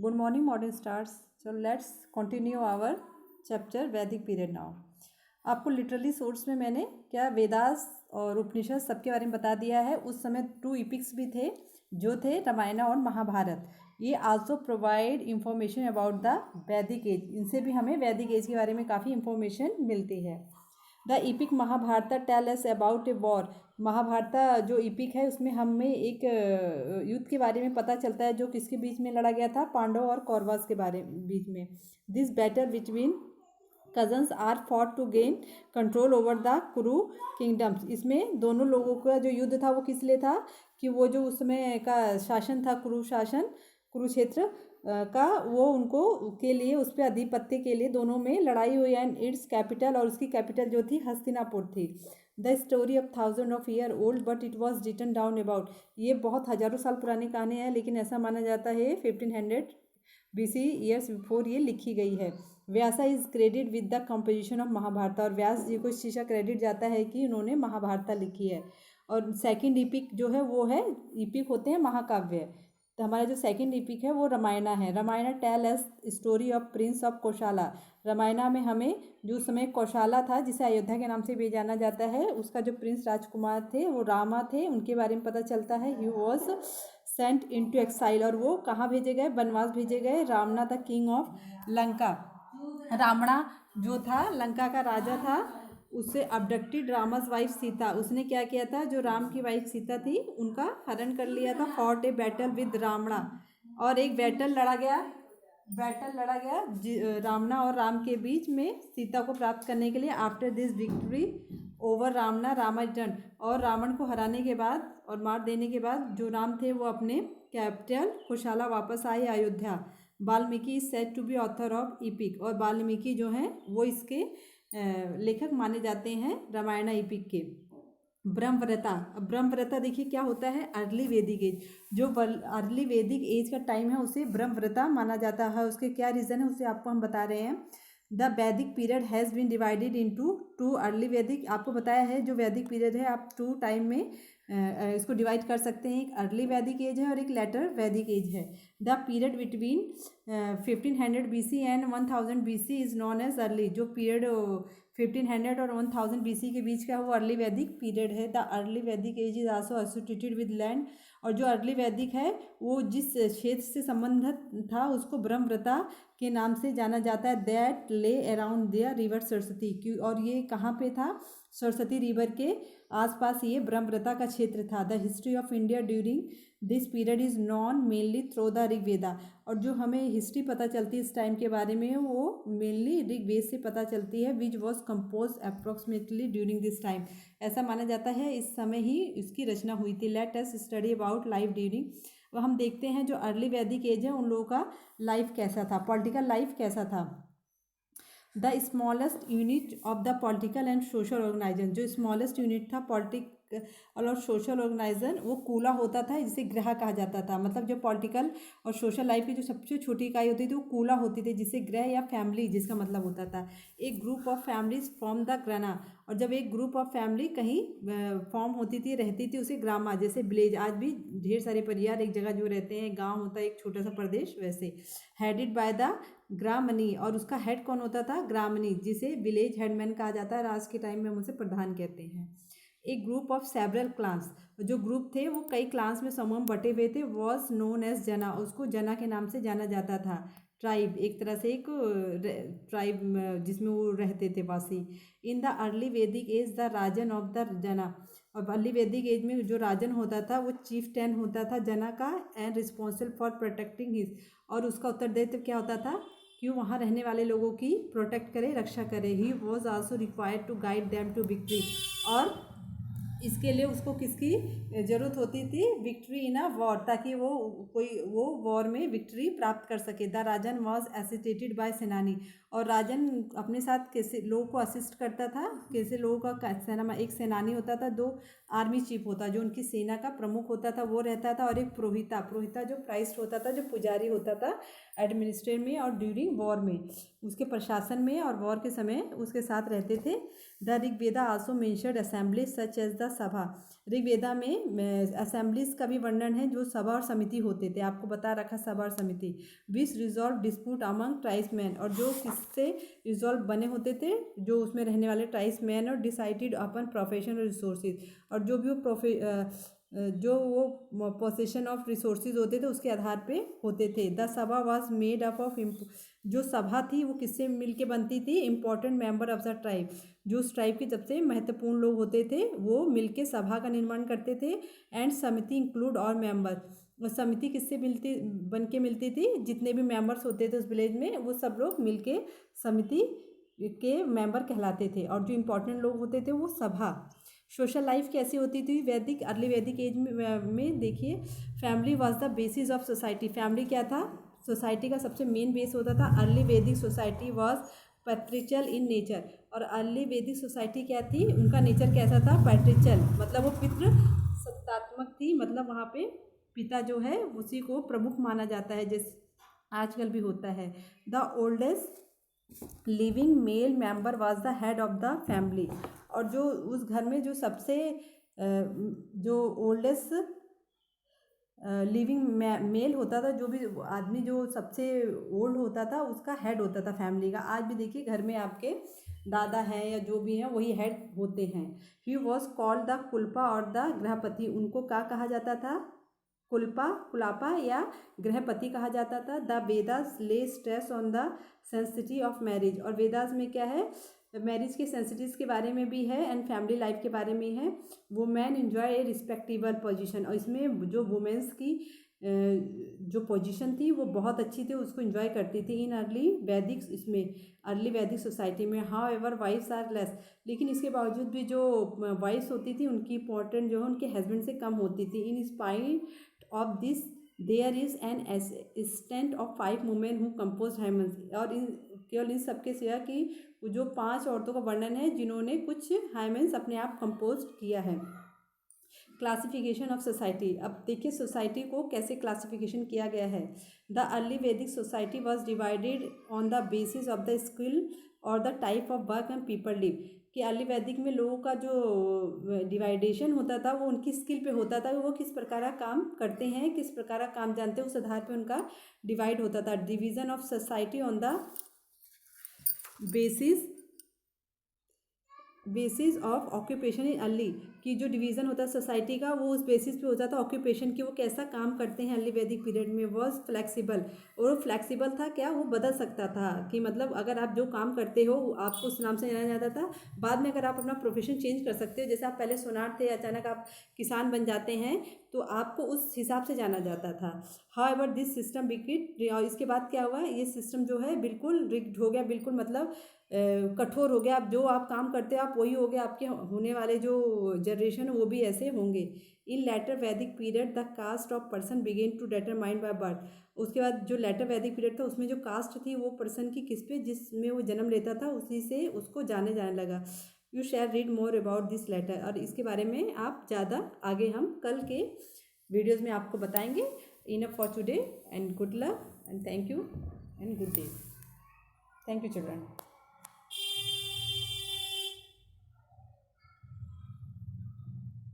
Good morning, modern stars. So let's continue our chapter वैदिक period now. आपको literally source में मैंने क्या वेदास और उपनिषद सबके बारे में बता दिया है. उस समय 2 इपिक्स भी थे जो थे रामायण और महाभारत. ये also provide information about the वैदिक एज. इनसे भी हमें वैदिक एज के बारे में काफ़ी इंफॉर्मेशन मिलती है. The epic Mahabharata tell us about a war. Mahabharata जो इपिक है उसमें हमें एक युद्ध के बारे में पता चलता है जो किसके बीच में लड़ा गया था, पांडव और कौरवास के बीच में. This battle between cousins are fought to gain control over the Kuru kingdoms. इसमें दोनों लोगों का जो युद्ध था वो किस लिए था कि वो जो उस समय का शासन था कुरुक्षेत्र का, वो उनको के लिए उस पर आधिपत्य के लिए दोनों में लड़ाई हुई. एंड इट्स कैपिटल, और उसकी कैपिटल जो थी हस्तिनापुर थी. The story of 1000 of year old but it was written down about. ये बहुत हज़ारों साल पुरानी कहानी है, लेकिन ऐसा माना जाता है 1500 BC ईयर्स बिफोर ये लिखी गई है. Vyasa is credit with the composition of Mahabharata. और व्यास जी को इस चीज़ का क्रेडिट जाता है कि उन्होंने महाभारत लिखी है. और सेकंड इपिक जो है वो है, इपिक होते हैं महाकाव्य. तो हमारा जो सेकंड इपिक है वो रामायणा है. Ramayana tells story of prince of Kaushala. Ramayana में हमें जो समय कौशाला था, जिसे अयोध्या के नाम से भी जाना जाता है, उसका जो प्रिंस राजकुमार थे वो रामा थे, उनके बारे में पता चलता है. He was sent into exile. और वो कहाँ भेजे गए? वनवास भेजे गए. Ravana the king of Lanka. Ravana जो था लंका का राजा था, उससे अबडक्टेड रामास वाइफ सीता. उसने क्या किया था? जो राम की वाइफ सीता थी उनका हरण कर लिया था. Fought a battle with Ravana. और एक बैटल लड़ा गया रावणा और राम के बीच में सीता को प्राप्त करने के लिए. After this victory over Ravana Rama done. और रावण को हराने के बाद और मार देने के बाद जो राम थे वो अपने कैपिटल कौशाला वापस आए, Ayodhya. Valmiki is said to be author of epic. और वाल्मीकि जो हैं वो इसके लेखक माने जाते हैं रामायण इपिक के. ब्रह्मव्रता देखिए क्या होता है? Early Vedic as. जो अर्ली वैदिक एज का टाइम है उसे ब्रह्मव्रता माना जाता है. उसके क्या रीज़न है उसे आपको हम बता रहे हैं. The Vedic period has been divided into 2 early Vedic. आपको बताया है जो वैदिक पीरियड है आप 2 टाइम में इसको डिवाइड कर सकते हैं. एक अर्ली वैदिक एज है और एक लेटर वैदिक एज है. The period between 1500 BC and 1000 BC is known as early. जो पीरियड 1500 और 1000 BC के बीच का वो अर्ली वैदिक पीरियड है. The early Vedic age is also associated with land. और जो अर्ली वैदिक है वो जिस क्षेत्र से संबंधित था उसको ब्रह्मव्रता के नाम से जाना जाता है. दैट ले अराउंड द रिवर सरस्वती. और ये कहाँ पे था? सरस्वती रिवर के आसपास ये ब्रह्मव्रता का क्षेत्र था. The history of India during this period is non mainly through the Rigveda. और जो हमें हिस्ट्री पता चलती है इस टाइम के बारे में वो मेनली ऋग्वेद से पता चलती है. Which was compose approximately during this time. ऐसा माना जाता है इस समय ही इसकी रचना हुई थी. Let us study about life during. वह हम देखते हैं जो अर्ली वैदिक एज है उन लोगों का लाइफ कैसा था, पॉलिटिकल लाइफ कैसा था. The smallest unit of the political and social organisation. जो स्मॉलेस्ट यूनिट था पॉलिटिकल और सोशल ऑर्गेनाइजेशन वो कूला होता था, जिसे ग्रह कहा जाता था. मतलब जो पॉलिटिकल और सोशल लाइफ की जो सबसे छोटी इकाई होती थी वो कूला होती थी, जिसे ग्रह या फैमिली जिसका मतलब होता था. एक group of families from the ग्राना. और जब एक ग्रुप ऑफ फैमिली कहीं फॉर्म होती थी, रहती थी, उसे ग्रामा. जैसे विलेज, आज भी ढेर सारे परिवार एक जगह जो रहते हैं, गाँव होता है एक छोटा सा प्रदेश, वैसे. Headed by the gramani. और उसका हेड कौन होता था? ग्रामनी, जिसे विलेज हेडमैन कहा जाता है. आज के टाइम में हम उसे प्रधान कहते हैं. एक ग्रुप ऑफ सेवरल क्लान्स. जो ग्रुप थे वो कई क्लान्स में समूह में बटे हुए थे. वॉज नोन एज जना. उसको जना के नाम से जाना जाता था. ट्राइब, एक तरह से एक ट्राइब जिसमें वो रहते थे वासी. In the early Vedic age the rajan of the jana. और अर्ली वैदिक एज में जो राजन होता था वो चीफ टेन होता था जना का, and responsible for protecting his. और उसका उत्तरदायित्व क्या होता था कि वहाँ रहने वाले लोगों की प्रोटेक्ट करे, रक्षा करे. He was also required to guide them to victory. और इसके लिए उसको किसकी ज़रूरत होती थी? विक्ट्री इन अ वॉर, ताकि वो वॉर में विक्ट्री प्राप्त कर सके. The rajan was assisted by senani. और राजन अपने साथ कैसे लोगों को असिस्ट करता था, कैसे लोगों का सेना. एक सेनानी होता था, 2 आर्मी चीफ होता जो उनकी सेना का प्रमुख होता था वो रहता था, और एक पुरोहिता जो प्राइस्ट होता था, जो पुजारी होता था एडमिनिस्ट्रेट में और ड्यूरिंग वॉर में, उसके प्रशासन में और वॉर के समय उसके साथ रहते थे. The Rigveda also mentioned assembly such as the sabha. Rigveda में असेंबलीज का भी वर्णन है जो सभा और समिति होते थे, आपको बता रखा सभा और समिति। विच रिजॉल्व डिस्प्यूट अमंग ट्राइब्समैन, और जो किससे रिजॉल्व बने होते थे, जो उसमें रहने वाले ट्राइब्समैन, और डिसाइडेड अपन प्रोफेशन और रिसोर्सेज, और जो भी वो पोसेशन ऑफ रिसोर्सेज होते थे उसके आधार पे होते थे। द सभा वाज मेड अप ऑफ, जो सभा थी वो किससे मिलके बनती थी, important member of the tribe, जो उस ट्राइब के सबसे महत्वपूर्ण लोग होते थे वो मिलके सभा का निर्माण करते थे। एंड समिति इंक्लूड ऑल मेंबर, और समिति किससे मिलती थी, जितने भी मेंबर्स होते थे उस विलेज में वो सब लोग मिलके समिति के मेंबर कहलाते थे, और जो इंपॉर्टेंट लोग होते थे वो सभा। सोशल लाइफ कैसी होती थी वैदिक, अर्ली वैदिक एज में देखिए, family was the basis of society. Family क्या था, सोसाइटी का सबसे मेन बेस होता था। अर्ली वैदिक सोसाइटी वाज पैट्रिचल इन नेचर, और अर्ली वैदिक सोसाइटी क्या थी, उनका नेचर कैसा था, पैट्रिचल, मतलब वो पितृ सत्तात्मक थी, मतलब वहाँ पे पिता जो है उसी को प्रमुख माना जाता है, जैसे आजकल भी होता है। The oldest living male member was the head of the family, और जो उस घर में जो सबसे जो ओल्डेस्ट लिविंग मेल होता था, जो भी आदमी जो सबसे ओल्ड होता था उसका हेड होता था फैमिली का। आज भी देखिए घर में आपके दादा हैं या जो भी हैं वही हेड होते हैं। ही वॉज कॉल्ड द कुल्पा और द गृहपति, उनको क्या कहा जाता था, कुलापा या गृहपति कहा जाता था। द वेदास ले stress on the sensitive of marriage, और वेदास में क्या है, मैरिज के सेंसिटिव्स के बारे में भी है एंड फैमिली लाइफ के बारे में है। वुमेन एंजॉय ए रिस्पेक्टेबल पोजीशन, और इसमें जो वुमेन्स की जो पोजीशन थी वो बहुत अच्छी थी, उसको एंजॉय करती थी इन अर्ली वैदिक, इसमें अर्ली वैदिक सोसाइटी में। However wives are less, लेकिन इसके बावजूद भी जो वाइफ्स होती थी उनकी इंपॉर्टेंट जो है उनके हस्बैंड से कम होती थी। In spite of this there is an assistant of 5 women who compose hymns, और केवल इन सबके सिवा की जो 5 औरतों का वर्णन है जिन्होंने कुछ हाइमेंस अपने आप कंपोज किया है। क्लासिफिकेशन ऑफ सोसाइटी, अब देखिए सोसाइटी को कैसे क्लासिफिकेशन किया गया है। द अर्ली वैदिक society was divided on the basis of the skill और the type of work and people live, कि अर्ली वैदिक में लोगों का जो डिवाइडेशन होता था वो उनकी स्किल पे होता था, वो किस प्रकार का काम करते हैं, किस प्रकार का काम जानते हैं, उस आधार पे उनका डिवाइड होता था। Division of society on the basis of occupation in early, की जो डिवीज़न होता है सोसाइटी का वो उस बेसिस पे होता था ऑक्यूपेशन की, वो कैसा काम करते हैं अर्ली वैदिक पीरियड में। वॉज फ्लेक्सिबल, और वो फ्लेक्सिबल था, क्या वो बदल सकता था, कि मतलब अगर आप जो काम करते हो आपको उस नाम से जाना जाता था, बाद में अगर आप अपना प्रोफेशन चेंज कर सकते हो, जैसे आप पहले सोनार थे अचानक आप किसान बन जाते हैं तो आपको उस हिसाब से जाना जाता था। How ever this system wicket, और इसके बाद क्या हुआ, ये सिस्टम जो है बिल्कुल रिग्ड हो गया, बिल्कुल मतलब कठोर हो गया। आप जो आप काम करते हो आप वही हो गया, आपके होने वाले जो जनरेशन वो भी ऐसे होंगे। In later Vedic period the caste of person began to determined by birth, उसके बाद जो लेटर वैदिक पीरियड था उसमें जो कास्ट थी वो पर्सन की किस पे जिसमें वो जन्म लेता था उसी से उसको जाने जाने लगा। You shall read more about this later, और इसके बारे में आप ज़्यादा आगे हम कल के वीडियोज़ में आपको बताएंगे। Enough for today and good luck and thank you and good day. Thank you children.